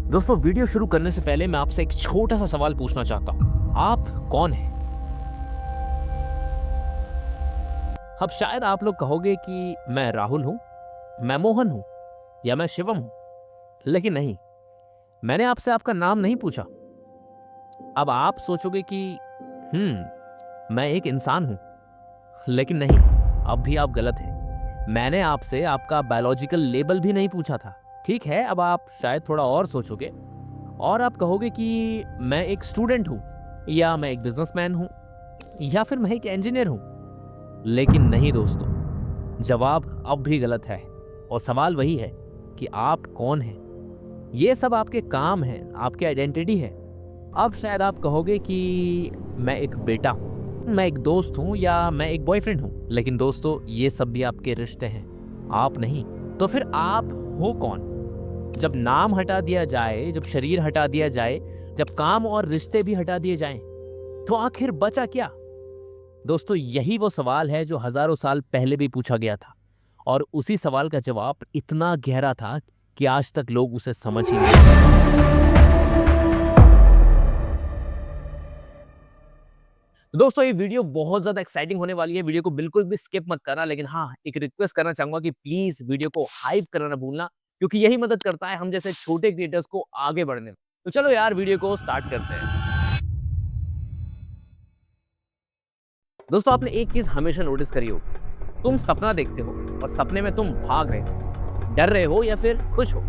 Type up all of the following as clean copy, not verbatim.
दोस्तों, वीडियो शुरू करने से पहले मैं आपसे एक छोटा सा सवाल पूछना चाहता हूं। आप कौन हैं? अब शायद आप लोग कहोगे कि मैं राहुल हूं, मैं मोहन हूं या मैं शिवम हूं, लेकिन नहीं, मैंने आपसे आपका नाम नहीं पूछा। अब आप सोचोगे कि मैं एक इंसान हूं, लेकिन नहीं, अब भी आप गलत हैं। मैंने आपसे आपका बायोलॉजिकल लेबल भी नहीं पूछा था। ठीक है, अब आप शायद थोड़ा और सोचोगे और आप कहोगे कि मैं एक स्टूडेंट हूं, या मैं एक बिजनेसमैन हूं, या फिर मैं एक इंजीनियर हूं। लेकिन नहीं दोस्तों, जवाब अब भी गलत है। और सवाल वही है कि आप कौन हैं। ये सब आपके काम हैं, आपकी आइडेंटिटी है। अब शायद आप कहोगे कि मैं एक बेटा हूं, मैं एक दोस्त हूं, या मैं एक बॉयफ्रेंड हूं। लेकिन दोस्तों, ये सब भी आपके रिश्ते हैं, आप नहीं। तो फिर आप हो कौन? जब नाम हटा दिया जाए, जब शरीर हटा दिया जाए, जब काम और रिश्ते भी हटा दिए जाएं, तो आखिर बचा क्या? दोस्तों, यही वो सवाल है जो हजारों साल पहले भी पूछा गया था, और उसी सवाल का जवाब इतना गहरा था कि आज तक लोग उसे समझ ही नहीं पाए। तो दोस्तों, ये वीडियो बहुत ज्यादा एक्साइटिंग होने वाली है। वीडियो को बिल्कुल भी स्किप मत करना, लेकिन हाँ, एक रिक्वेस्ट करना चाहूंगा कि प्लीज वीडियो को हाइप करना ना भूलना, क्योंकि यही मदद करता है हम जैसे छोटे क्रिएटर्स को आगे बढ़ने में। तो चलो यार, वीडियो को स्टार्ट करते हैं। दोस्तों, आपने एक चीज हमेशा नोटिस करी हो, तुम सपना देखते हो और सपने में तुम भाग रहे हो, डर रहे हो या फिर खुश हो।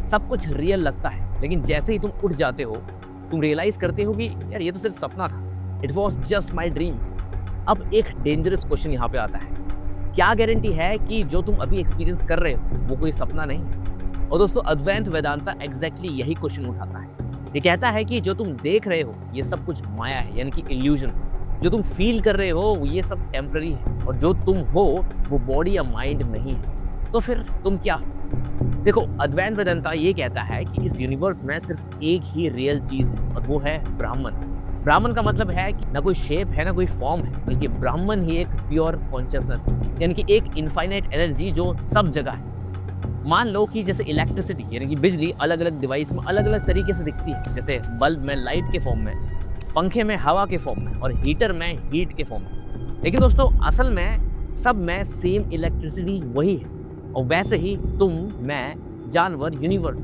सब कुछ रियल लगता है, लेकिन जैसे ही तुम उठ जाते हो, तुम रियलाइज करते हो कि यार, ये तो सिर्फ सपना था। It was just my dream. अब एक डेंजरस क्वेश्चन यहाँ पे आता है, क्या गारंटी है कि जो तुम अभी एक्सपीरियंस कर रहे हो वो कोई सपना नहीं है? और दोस्तों, अद्वैत वेदांता एग्जैक्टली यही क्वेश्चन उठाता है। ये कहता है कि जो तुम देख रहे हो ये सब कुछ माया है, यानी कि इल्यूजन। जो तुम फील कर रहे हो ये सब टेम्पररी है, और जो तुम हो वो बॉडी या माइंड नहीं है। तो फिर तुम क्या? देखो, अद्वैत वेदांता ये कहता है कि इस यूनिवर्स में सिर्फ एक ही रियल चीज है, और वो है ब्राह्मण। ब्राह्मण का मतलब है कि ना कोई शेप है, ना कोई फॉर्म है, बल्कि ब्राह्मण ही एक प्योर कॉन्शियसनेस है, यानी कि एक इनफाइनाइट एनर्जी जो सब जगह है। मान लो कि जैसे इलेक्ट्रिसिटी यानी कि बिजली अलग अलग डिवाइस में अलग अलग तरीके से दिखती है, जैसे बल्ब में लाइट के फॉर्म में, पंखे में हवा के फॉर्म में, और हीटर में हीट के फॉर्म में। लेकिन दोस्तों, असल में सब में सेम इलेक्ट्रिसिटी वही है। और वैसे ही तुम, मैं, जानवर, यूनिवर्स,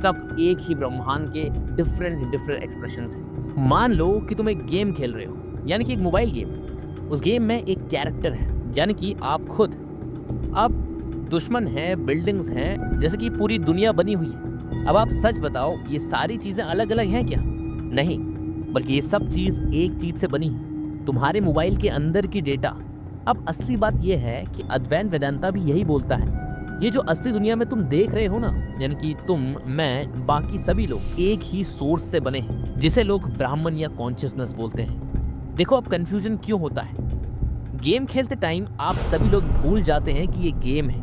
सब एक ही ब्रह्मांड के डिफरेंट एक्सप्रेशन हैं। मान लो कि तुम एक गेम खेल रहे हो, यानी कि एक मोबाइल गेम। उस गेम में एक कैरेक्टर है, यानी कि आप खुद। अब दुश्मन है, बिल्डिंग्स हैं, जैसे कि पूरी दुनिया बनी हुई है। अब आप सच बताओ, ये सारी चीजें अलग अलग हैं क्या? नहीं, बल्कि ये सब चीज एक चीज से बनी है, तुम्हारे मोबाइल के अंदर की डेटा। अब असली बात यह है कि अद्वैत वेदांता भी यही बोलता है, ये जो असली दुनिया में तुम देख रहे हो ना, यानी कि तुम, मैं, बाकी सभी लोग एक ही सोर्स से बने हैं, जिसे लोग ब्राह्मण या कॉन्शियसनेस बोलते हैं। देखो, अब कंफ्यूजन क्यों होता है? गेम खेलते टाइम आप सभी लोग भूल जाते हैं कि ये गेम है।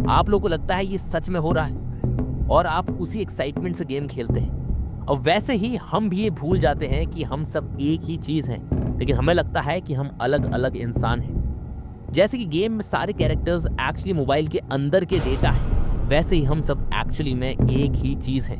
आप लोगों को लगता है ये सच में हो रहा है, और आप उसी एक्साइटमेंट से गेम खेलते हैं। और वैसे ही हम भी ये भूल जाते हैं कि हम सब एक ही चीज हैं, लेकिन हमें लगता है कि हम अलग अलग इंसान हैं। जैसे कि गेम में सारे कैरेक्टर्स एक्चुअली मोबाइल के अंदर के डेटा हैं, वैसे ही हम सब एक्चुअली में एक ही चीज हैं,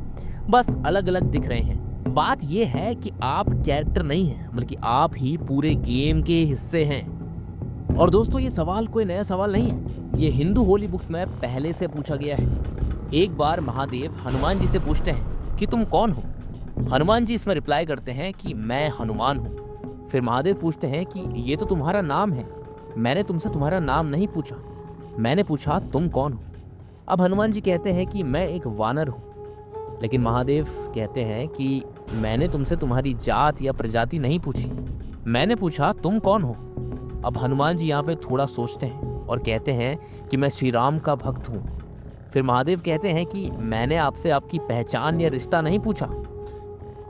बस अलग अलग दिख रहे हैं। बात यह है कि आप कैरेक्टर नहीं हैं, बल्कि आप ही पूरे गेम के हिस्से हैं। और दोस्तों, ये सवाल कोई नया सवाल नहीं है, ये हिंदू होली बुक्स में पहले से पूछा गया है। एक बार महादेव हनुमान जी से पूछते हैं कि तुम कौन हो? हनुमान जी इसमें रिप्लाई करते हैं कि मैं हनुमान हूँ। फिर महादेव पूछते हैं कि ये तो तुम्हारा नाम है, मैंने तुमसे तुम्हारा नाम नहीं पूछा, मैंने पूछा तुम कौन हो। अब हनुमान जी कहते हैं कि मैं एक वानर हूँ। लेकिन महादेव कहते हैं कि मैंने तुमसे तुम्हारी जात या प्रजाति नहीं पूछी, मैंने पूछा तुम कौन हो। अब हनुमान जी यहाँ पे थोड़ा सोचते हैं और कहते हैं कि मैं श्री राम का भक्त हूँ। फिर महादेव कहते हैं कि मैंने आपसे आपकी पहचान या रिश्ता नहीं पूछा,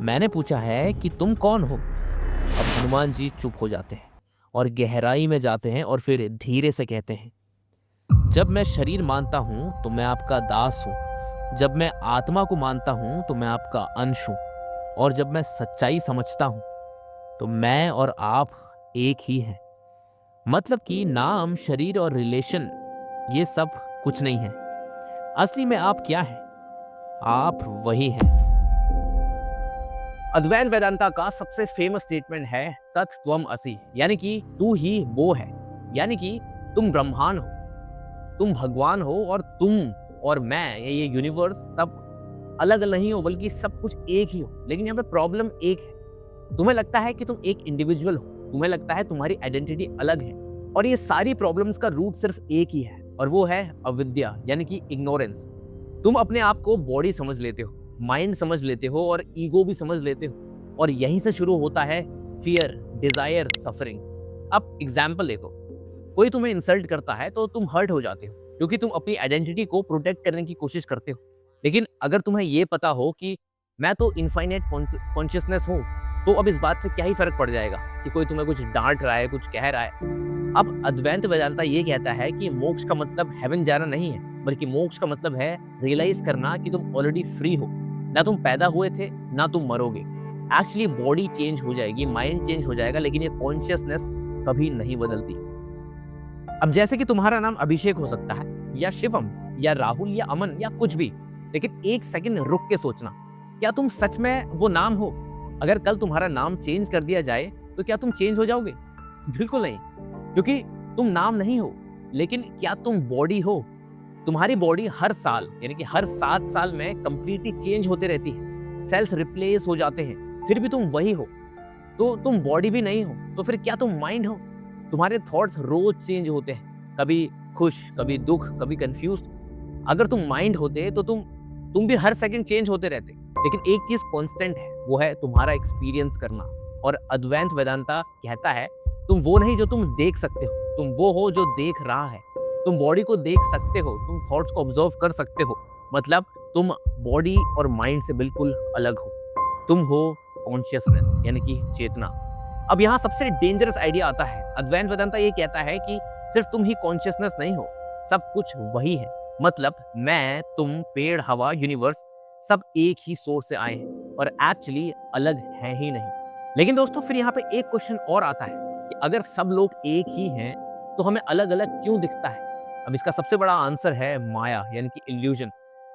मैंने पूछा है कि तुम कौन हो। अब हनुमान जी चुप हो जाते हैं और गहराई में जाते हैं, और फिर धीरे से कहते हैं, जब मैं शरीर मानता हूँ तो मैं आपका दास हूँ, जब मैं आत्मा को मानता हूँ तो मैं आपका अंश हूँ, और जब मैं सच्चाई समझता हूँ तो मैं और आप एक ही हैं। मतलब कि नाम, शरीर और रिलेशन, ये सब कुछ नहीं है। असली में आप क्या हैं? आप वही हैं अद्वैत वेदांता का सबसे फेमस स्टेटमेंट है तत् त्वम असि, यानी कि तू ही वो है। यानी कि तुम ब्रह्मांड हो, तुम भगवान हो, और तुम और मैं, ये यूनिवर्स सब अलग नहीं हो, बल्कि सब कुछ एक ही हो। लेकिन यहाँ पे प्रॉब्लम एक है, तुम्हें लगता है कि तुम एक इंडिविजुअल हो, तुम्हें लगता है तुम्हारी आइडेंटिटी अलग है, और ये सारी प्रॉब्लम्स का रूट सिर्फ एक ही है, और वो है अविद्या, यानी कि इग्नोरेंस। तुम अपने आप को बॉडी समझ लेते हो, माइंड समझ लेते हो, और ईगो भी समझ लेते हो, और यहीं से शुरू होता है फियर, डिजायर, सफरिंग। अब एग्जाम्पल देखो, कोई तुम्हें इंसल्ट करता है तो तुम हर्ट हो जाते हो, क्योंकि तुम अपनी आइडेंटिटी को प्रोटेक्ट करने की कोशिश करते हो। लेकिन अगर तुम्हें ये पता हो कि मैं तो इनफाइनाइट कॉन्शियसनेस हूँ, तो अब इस बात से क्या ही फर्क पड़ जाएगा कि कोई तुम्हें कुछ डांट रहा है, कुछ कह रहा है। अब अद्वैत वेदांता ये कहता है कि मोक्ष का मतलब हेवन जाना नहीं है, बल्कि मोक्ष का मतलब है रियलाइज करना कि तुम ऑलरेडी फ्री हो। ना तुम पैदा हुए थे, ना तुम मरोगे। एक्चुअली बॉडी चेंज हो जाएगी, माइंड चेंज हो जाएगा, लेकिन ये कॉन्शियसनेस कभी नहीं बदलती। अब जैसे कि तुम्हारा नाम अभिषेक हो सकता है, या शिवम, या राहुल, या अमन, या कुछ भी, लेकिन एक सेकंड रुक के सोचना, क्या तुम सच में वो नाम हो? अगर कल तुम्हारा नाम चेंज कर दिया जाए तो क्या तुम चेंज हो जाओगे? बिल्कुल नहीं, क्योंकि तुम नाम नहीं हो। लेकिन क्या तुम बॉडी हो? तुम्हारी बॉडी हर साल, यानी कि हर 7 साल में कंप्लीटली चेंज होते रहती है, सेल्स रिप्लेस हो जाते हैं, फिर भी तुम वही हो। तो तुम बॉडी भी नहीं हो, तो फिर क्या तुम माइंड हो? तुम्हारे थॉट्स रोज चेंज होते हैं, कभी खुश, कभी दुख, कभी कंफ्यूज। अगर तुम माइंड होते तो तुम भी हर सेकंड चेंज होते रहते। लेकिन एक चीज कांस्टेंट है, वो है तुम्हारा एक्सपीरियंस करना। और अद्वैत वेदांता कहता है तुम वो नहीं जो तुम देख सकते हो, तुम वो हो जो देख रहा है। तुम बॉडी को देख सकते हो, तुम थॉट्स को ऑब्जर्व कर सकते हो, मतलब तुम बॉडी और माइंड से बिल्कुल अलग हो। तुम हो कॉन्शियसनेस, यानी कि चेतना। अब यहाँ सबसे डेंजरस आइडिया आता है। अद्वैत वेदांता ये कहता है कि सिर्फ तुम ही कॉन्शियसनेस नहीं हो, सब कुछ वही है। मतलब मैं, तुम, पेड़, हवा, यूनिवर्स, सब एक ही सोर्स से आए हैं, और एक्चुअली अलग है ही नहीं। लेकिन दोस्तों, फिर यहाँ पे एक क्वेश्चन और आता है कि अगर सब लोग एक ही हैं तो हमें अलग अलग क्यों दिखता है? अब इसका सबसे बड़ा आंसर है माया, यानी कि इल्यूजन।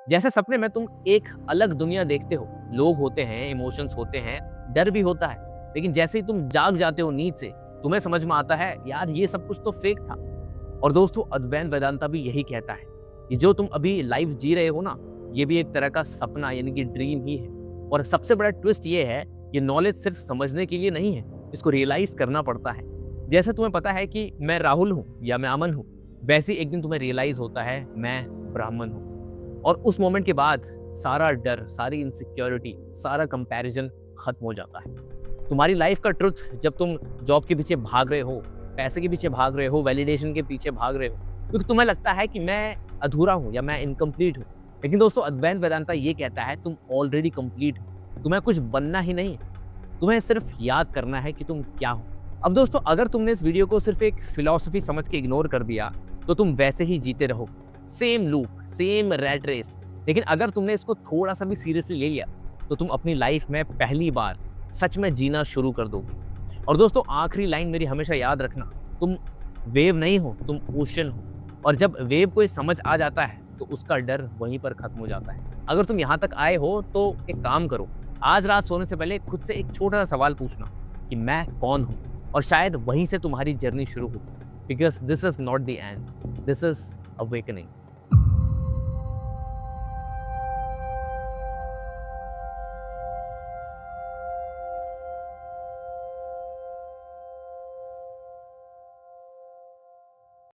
जैसे सपने में तुम एक अलग दुनिया देखते हो, लोग होते हैं, इमोशंस होते हैं, डर भी होता है, लेकिन जैसे ही तुम जाग जाते हो नींद से, तुम्हें समझ में आता है यार ये सब कुछ तो फेक था। और दोस्तों, अद्वैत वेदांता भी यही कहता है कि जो तुम अभी लाइफ जी रहे हो ना, ये भी एक तरह का सपना, यानी कि ड्रीम ही है। और सबसे बड़ा ट्विस्ट ये है, ये नॉलेज सिर्फ समझने के लिए नहीं है, इसको रियलाइज करना पड़ता है। जैसे तुम्हें पता है कि मैं राहुल हूँ या मैं अमन हूँ, वैसे एक दिन तुम्हें रियलाइज होता है मैं ब्राह्मण हूँ। और उस मोमेंट के बाद सारा डर, सारी इनसिक्योरिटी, सारा कंपैरिजन खत्म हो जाता है। तुम्हारी लाइफ का ट्रुथ, जब तुम जॉब के पीछे भाग रहे हो, पैसे के पीछे भाग रहे हो, वैलिडेशन के पीछे भाग रहे हो, क्योंकि तुम्हें लगता है कि मैं अधूरा हूँ या मैं इनकम्प्लीट हूँ। लेकिन दोस्तों, अद्वैत वेदांता ये कहता है तुम ऑलरेडी कंप्लीट हो। तुम्हें कुछ बनना ही नहीं है, तुम्हें सिर्फ याद करना है कि तुम क्या हो। अब दोस्तों, अगर तुमने इस वीडियो को सिर्फ एक फिलॉसफी समझ के इग्नोर कर दिया तो तुम वैसे ही जीते रहो, same loop, same rat race. लेकिन अगर तुमने इसको थोड़ा सा भी सीरियसली ले लिया तो तुम अपनी लाइफ में पहली बार सच में जीना शुरू कर दोगे। और दोस्तों, आखिरी लाइन मेरी हमेशा याद रखना, तुम वेव नहीं हो, तुम ओशन हो। और जब वेव को समझ आ जाता है तो उसका डर वहीं पर खत्म हो जाता है। अगर तुम यहाँ तक आए हो तो एक काम करो, आज रात सोने से पहले खुद से एक छोटा सा सवाल पूछना कि मैं कौन हूँ, और शायद वहीं से तुम्हारी जर्नी शुरू हो। Because this is not the end, this is awakening.